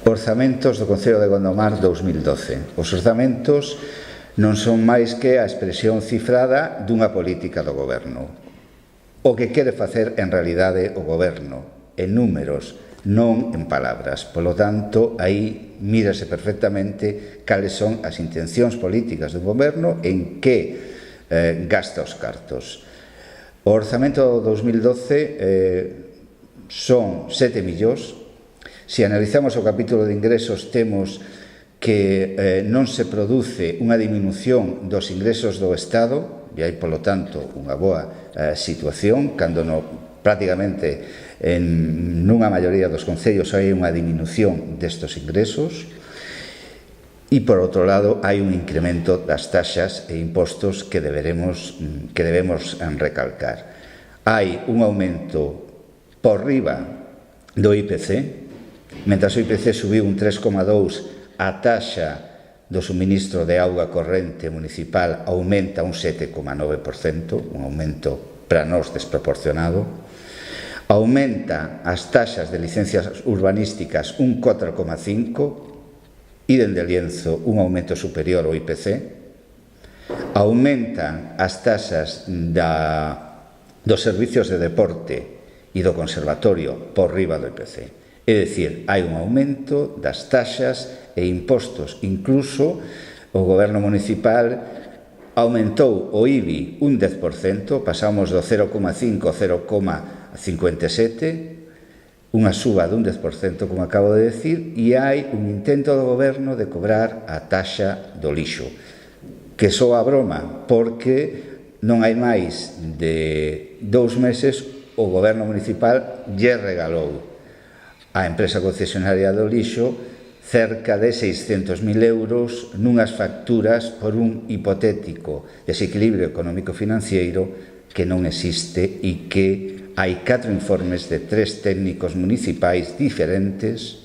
Orzamentos do Concello de Gondomar 2012. Os orzamentos non son máis que a expresión cifrada dunha política do goberno. O que quere facer en realidade o goberno, en números, non en palabras. Polo tanto, aí mírase perfectamente cales son as intencións políticas do goberno en que gasta os cartos. O orzamento 2012 son 7 millóns. Se analizamos o capítulo de ingresos, temos que non se produce unha diminución dos ingresos do Estado, e hai, polo tanto, unha boa situación, cando prácticamente nunha maioría dos concellos hai unha diminución destes ingresos, e, por outro lado, hai un incremento das taxas e impostos que debemos recalcar. Hai un aumento por riba do IPC, mentras o IPC subiu un 3,2%, a taxa do suministro de auga corrente municipal aumenta un 7,9%, un aumento para nós desproporcionado. Aumenta as taxas de licencias urbanísticas un 4,5%, e dende Lienzo un aumento superior ao IPC. Aumentan as taxas dos servicios de deporte e do conservatorio por riba do IPC. É dicir, hai un aumento das taxas e impostos. Incluso o goberno municipal aumentou o IBI un 10%, pasamos do 0,5 ao 0,57%, unha suba dun 10%, como acabo de decir, e hai un intento do goberno de cobrar a taxa do lixo, que soa a broma, porque non hai máis de 2 meses o goberno municipal lle regalou a empresa concesionaria do lixo cerca de 600.000 euros nunhas facturas por un hipotético desequilibrio económico-financiero que non existe e que hai 4 informes de 3 técnicos municipais diferentes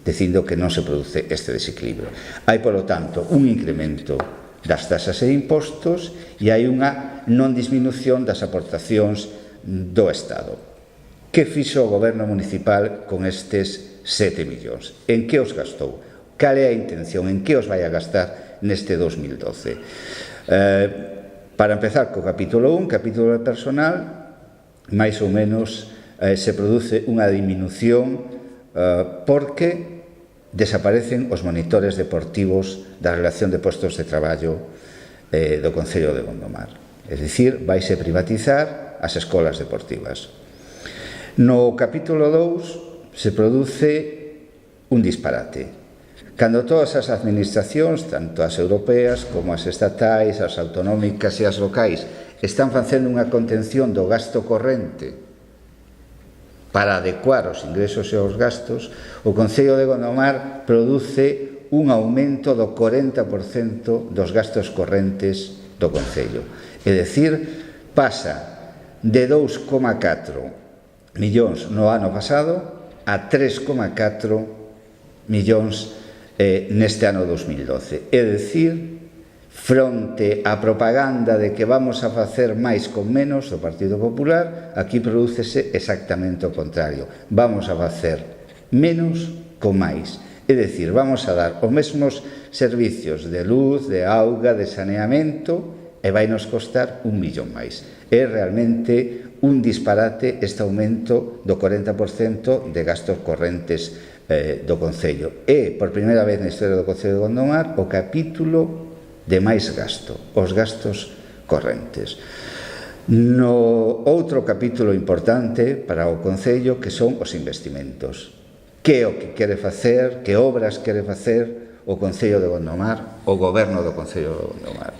dicindo que non se produce este desequilibrio. Hai, polo tanto, un incremento das taxas e impostos e hai unha non disminución das aportacións do Estado. Que fixo o goberno municipal con estes 7 millóns? En que os gastou? Cal é a intención? En que os vai a gastar neste 2012? Para empezar co capítulo 1, capítulo de personal, máis ou menos se produce unha diminución porque desaparecen os monitores deportivos da relación de postos de traballo do Concello de Gondomar. É dicir, vaise privatizar as escolas deportivas. No capítulo 2 se produce un disparate. Cando todas as administracións, tanto as europeas como as estatais, as autonómicas e as locais, están facendo unha contención do gasto corrente para adecuar os ingresos e os gastos, o Concello de Gondomar produce un aumento do 40% dos gastos correntes do Concello. É dicir, pasa de 2,4 millóns no ano pasado a 3,4 millóns neste ano 2012. É dicir, fronte á propaganda de que vamos a facer máis con menos do Partido Popular, aquí prodúcese exactamente o contrario. Vamos a facer menos con máis. É dicir, vamos a dar os mesmos servicios de luz, de auga, de saneamento e vai nos costar 1 millón máis. É realmente un disparate este aumento do 40% de gastos correntes do Concello. É, por primeira vez na historia do Concello de Gondomar, o capítulo de máis gasto, os gastos correntes. No outro capítulo importante para o Concello, que son os investimentos. Que é o que quere facer, que obras quere facer o Concello de Gondomar, o goberno do Concello de Gondomar.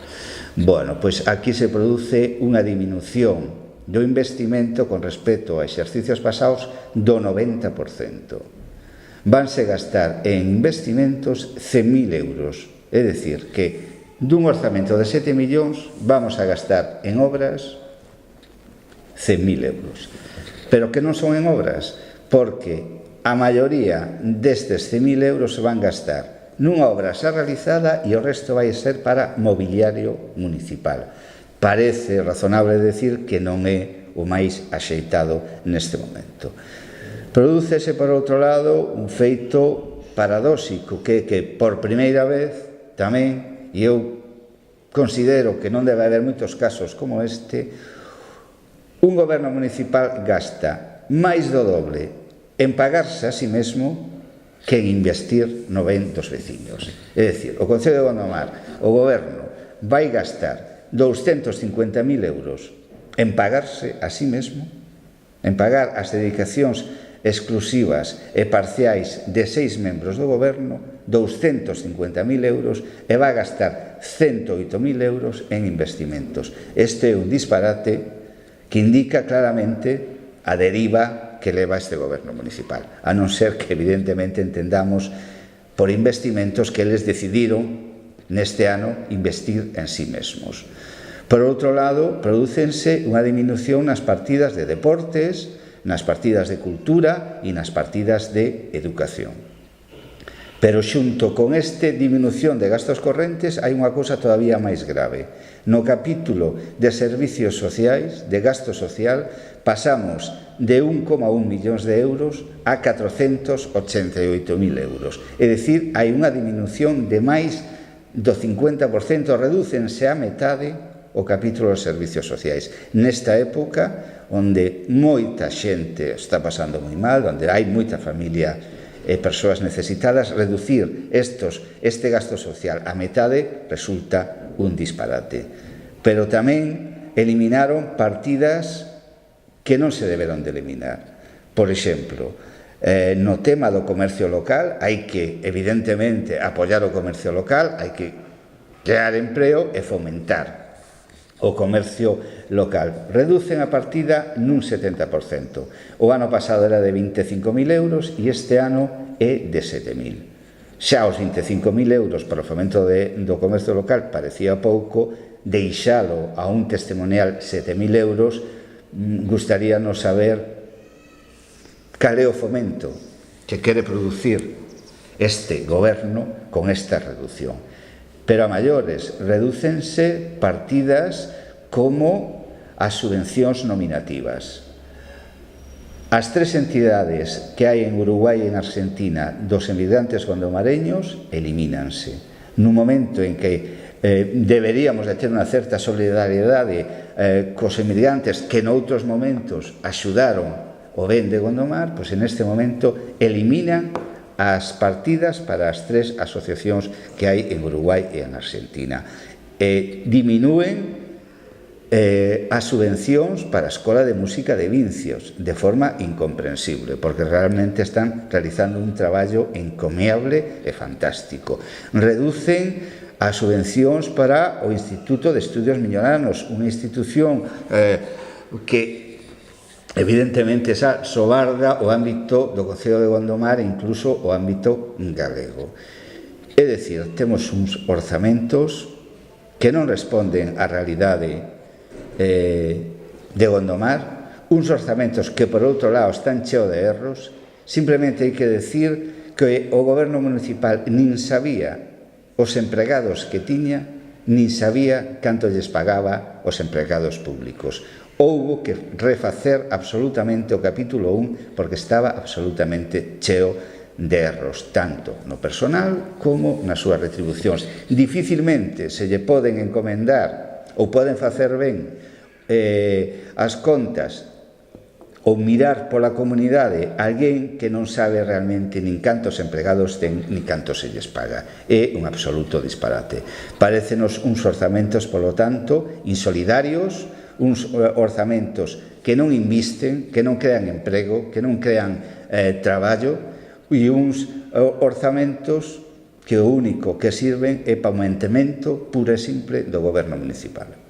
Bueno, pois aquí se produce unha diminución do investimento con respecto a exercicios pasados do 90%. Vanse gastar en investimentos 100.000 euros. É dicir, que dun orzamento de 7 millóns vamos a gastar en obras 100.000 euros. Pero que non son en obras, porque a maioría destes 100.000 euros se van gastar nunha obra xa realizada e o resto vai ser para mobiliario municipal. Parece razonable decir que non é o máis axeitado neste momento. Prodúcese, por outro lado, un feito paradóxico que por primeira vez tamén, e eu considero que non debe haber moitos casos como este, un goberno municipal gasta máis do doble en pagarse a si mesmo que en investir no ben dos veciños. É dicir, o Concello de Gondomar, o goberno, vai gastar 250.000 euros en pagarse a si mesmo, en pagar as dedicacións exclusivas e parciais de 6 membros do goberno, 250.000 euros, e vai gastar 108.000 euros en investimentos. Este é un disparate que indica claramente a deriva que leva este goberno municipal, a non ser que evidentemente entendamos por investimentos que eles decidiron neste ano investir en sí mesmos. Por outro lado, prodúcense unha diminución nas partidas de deportes, nas partidas de cultura e nas partidas de educación. Pero xunto con esta diminución de gastos correntes hai unha cousa todavía máis grave. No capítulo de servicios sociais, de gasto social, pasamos de 1,1 millóns de euros a 488.000 euros. É dicir, hai unha diminución de máis do 50%, redúcense a metade o capítulo dos servicios sociais. Nesta época, onde moita xente está pasando moi mal, onde hai moita familia e persoas necesitadas, reducir este gasto social a metade resulta un disparate. Pero tamén eliminaron partidas que non se deberon de eliminar. Por exemplo, no tema do comercio local, hai que, evidentemente, apoiar o comercio local, hai que crear empleo e fomentar o comercio local. Reducen a partida nun 70%. O ano pasado era de 25.000 euros e este ano é de 7.000. Xa os 25.000 euros para o fomento do comercio local parecía pouco, deixalo a un testimonial 7.000 euros, gustaríanos saber cal é o fomento que quere producir este goberno con esta reducción. Pero a maiores, redúcense partidas como as subvencións nominativas. As 3 entidades que hai en Uruguai e en Argentina dos emigrantes gondomareños elimínanse. Nun momento en que deberíamos de ter unha certa solidariedade cos emigrantes que noutros momentos axudaron o ben de Gondomar, pois en este momento eliminan as partidas para as 3 asociacións que hai en Uruguai e en Argentina. Diminúen as subvencións para a Escola de Música de Vincios de forma incomprensible, porque realmente están realizando un traballo encomiable e fantástico. Reducen as subvencións para o Instituto de Estudios Miñoranos, unha institución que evidentemente xa sobarda o ámbito do Concello de Gondomar e incluso o ámbito galego. É dicir, temos uns orzamentos que non responden á realidade de Gondomar, uns orzamentos que por outro lado están cheo de erros. Simplemente hai que decir que o goberno municipal nin sabía os empregados que tiña, nin sabía canto lles pagaba os empregados públicos. Houbo que refacer absolutamente o capítulo 1 porque estaba absolutamente cheo de erros, tanto no personal como nas súas retribucións. Dificilmente se lle poden encomendar ou poden facer ben as contas ou mirar pola comunidade alguén que non sabe realmente nin cantos empregados ten nin cantos se lles paga. É un absoluto disparate. Parécenos uns orzamentos, polo tanto, insolidarios, uns orzamentos que non invisten, que non crean emprego, que non crean traballo, e uns orzamentos que o único que sirven é para o mantemento puro e simple do goberno municipal.